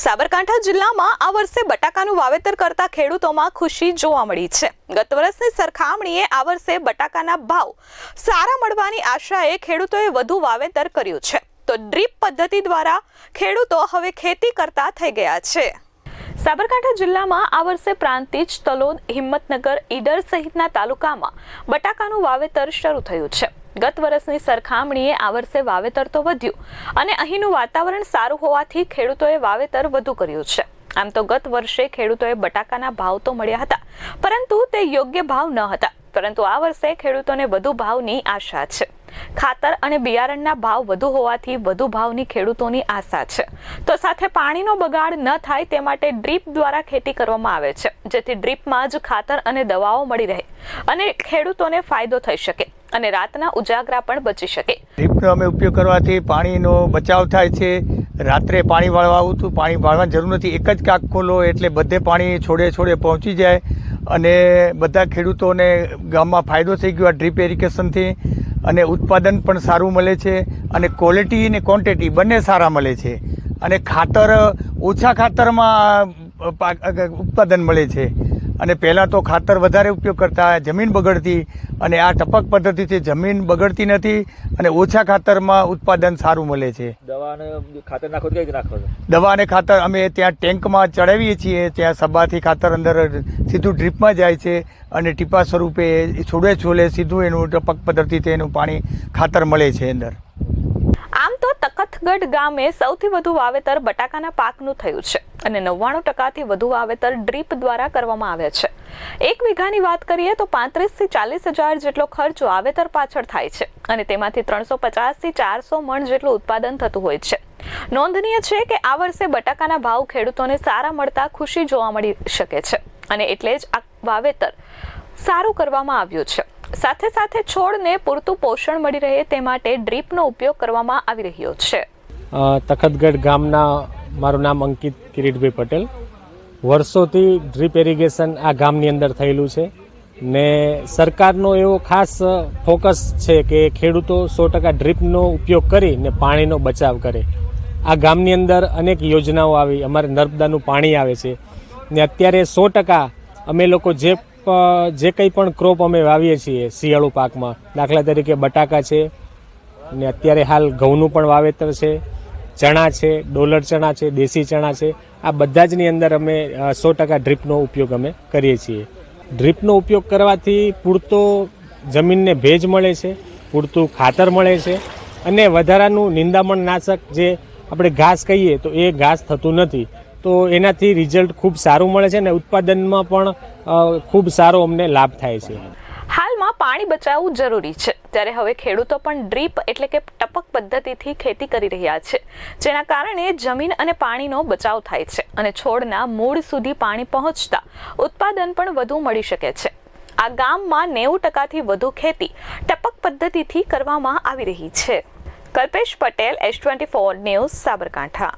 સાબરકાંઠા જિલ્લામાં આ વર્ષે બટાકાનું વાવેતર કરતા ખેડૂતોમાં ખુશી જોવા મળી છે। ગત વર્ષની સરખામણીએ આ વર્ષે બટાકાના ભાવ સારા મળવાની આશાએ ખેડૂતોએ વધુ વાવેતર કર્યું છે, તો ડ્રીપ પદ્ધતિ દ્વારા ખેડૂતો હવે ખેતી કરતા થઈ ગયા છે। સાબરકાંઠા જિલ્લામાં આ વર્ષે પ્રાંતિજ, તલોદ, હિંમતનગર, ઈડર સહિતના તાલુકામાં બટાકાનું વાવેતર શરૂ થયું છે। ગત વર્ષની સરખામણીએ આ વર્ષે વાવેતર તો વધ્યું અને અહીંનું વાતાવરણ સારું હોવાથી ખેડૂતોએ વાવેતર વધુ કર્યું છે। આમ તો ગત વર્ષે ખેડૂતોએ બટાકાના ભાવ તો મળ્યા હતા, પરંતુ તે યોગ્ય ભાવ ન હતા, પરંતુ આ વર્ષે ખેડૂતોને વધુ ભાવની આશા છે। ખાતર અને બિયારણના ભાવ વધુ હોવાથી વધુ ભાવની ખેડૂતોની આશા છે, તો સાથે પાણીનો બગાડ ન થાય તે માટે ડ્રીપ દ્વારા ખેતી કરવામાં આવે છે, જેથી ડ્રીપમાં જ ખાતર અને દવાઓ મળી રહે અને ખેડૂતોને ફાયદો થઈ શકે અને રાતના ઉજાગરા પણ બચી શકે। ડ્રીપનો અમે ઉપયોગ કરવાથી પાણીનો બચાવ થાય છે। રાત્રે પાણી વાળવા આવતું, પાણી વાળવાની જરૂર નથી, એક જ કાક ખોલો એટલે બધે પાણી છોડે પહોંચી જાય અને બધા ખેડૂતોને ગામમાં ફાયદો થઈ ગયો આ ડ્રીપ ઇરિગેશનથી। અને ઉત્પાદન પણ સારું મળે છે અને ક્વોલિટી અને ક્વોન્ટિટી બંને સારા મળે છે અને ખાતર ઓછા ખાતરમાં ઉત્પાદન મળે છે। અને પહેલાં તો ખાતર વધારે ઉપયોગ કરતા, જમીન બગડતી, અને આ ટપક પદ્ધતિથી જમીન બગડતી નથી અને ઓછા ખાતરમાં ઉત્પાદન સારું મળે છે। દવા અને ખાતર નાખો તો કઈ રીતે નાખો છો? દવા અને ખાતર અમે ત્યાં ટેન્કમાં ચડાવીએ છીએ, ત્યાં સભાથી ખાતર અંદર સીધું ડ્રીપમાં જાય છે અને ટીપા સ્વરૂપે છોડે સીધું એનું ટપક પદ્ધતિથી એનું પાણી ખાતર મળે છે અંદર। આમ તો તખતગઢ ગામે સૌથી વધુ વાવેતર બટાકાના પાકનું થયું છે અને 99% વધુ વાવેતર ડ્રીપ દ્વારા કરવામાં આવે છે। 1 વીઘાની વાત કરીએ તો 35 થી 40 હજાર જેટલો ખર્ચ વાવેતર પાછળ થાય છે અને તેમાંથી 350 થી 400 મણ જેટલું ઉત્પાદન થતું હોય છે। નોંધનીય છે કે આ વર્ષે બટાકાના ભાવ ખેડૂતોને સારા મળતા ખુશી જોવા મળી શકે છે અને એટલે જ આ વાવેતર સારું કરવામાં આવ્યું છે। સાથે સાથે છોડને પૂરતું પોષણ મળી રહે તે માટે ડ્રીપનો ઉપયોગ કરવામાં આવી રહ્યો છે। તખતગઢ ગામના મારું નામ અંકિત કિરીટભાઈ પટેલ। વર્ષોથી ડ્રીપ ઇરિગેશન આ ગામની અંદર થયેલું છે ને સરકારનો એવો ખાસ ફોકસ છે કે ખેડૂતો 100% ડ્રીપનો ઉપયોગ કરીને પાણીનો બચાવ કરે। આ ગામની અંદર અનેક યોજનાઓ આવી, અમારે નર્મદાનું પાણી આવે છે ને અત્યારે 100% અમે લોકો જે કંઈ પણ ક્રોપ અમે વાવીએ છીએ શિયાળુ પાકમાં, દાખલા તરીકે બટાકા છે ને અત્યારે હાલ ઘઉંનું પણ વાવેતર છે, ચણા છે, ડોલર ચણા છે, દેશી ચણા છે, આ બધા જની અંદર અમે 100% ડ્રીપનો ઉપયોગ અમે કરીએ છીએ। ડ્રીપનો ઉપયોગ કરવાથી પૂરતો જમીનને ભેજ મળે છે, પૂરતું ખાતર મળે છે અને વધારાનું નિંદામણ નાશક જે આપણે ઘાસ કહીએ તો એ ઘાસ થતું નથી, તો એનાથી રિઝલ્ટ ખૂબ સારું મળે છે અને ઉત્પાદનમાં પણ ખૂબ સારો અમને લાભ થાય છે। હાલમાં પાણી બચાવવું જરૂરી છે, ત્યારે હવે ખેડૂતો પણ ડ્રીપ એટલે કે ટપક પદ્ધતિથી ખેતી કરી રહ્યા છે, જેના કારણે જમીન અને પાણીનો બચાવ થાય છે અને છોડના મૂળ સુધી પાણી પહોંચતા ઉત્પાદન પણ વધુ મળી શકે છે। આ ગામમાં 90% વધુ ખેતી ટપક પદ્ધતિથી કરવામાં આવી રહી છે। Kalpesh Patel, S24 news, Sabarkantha.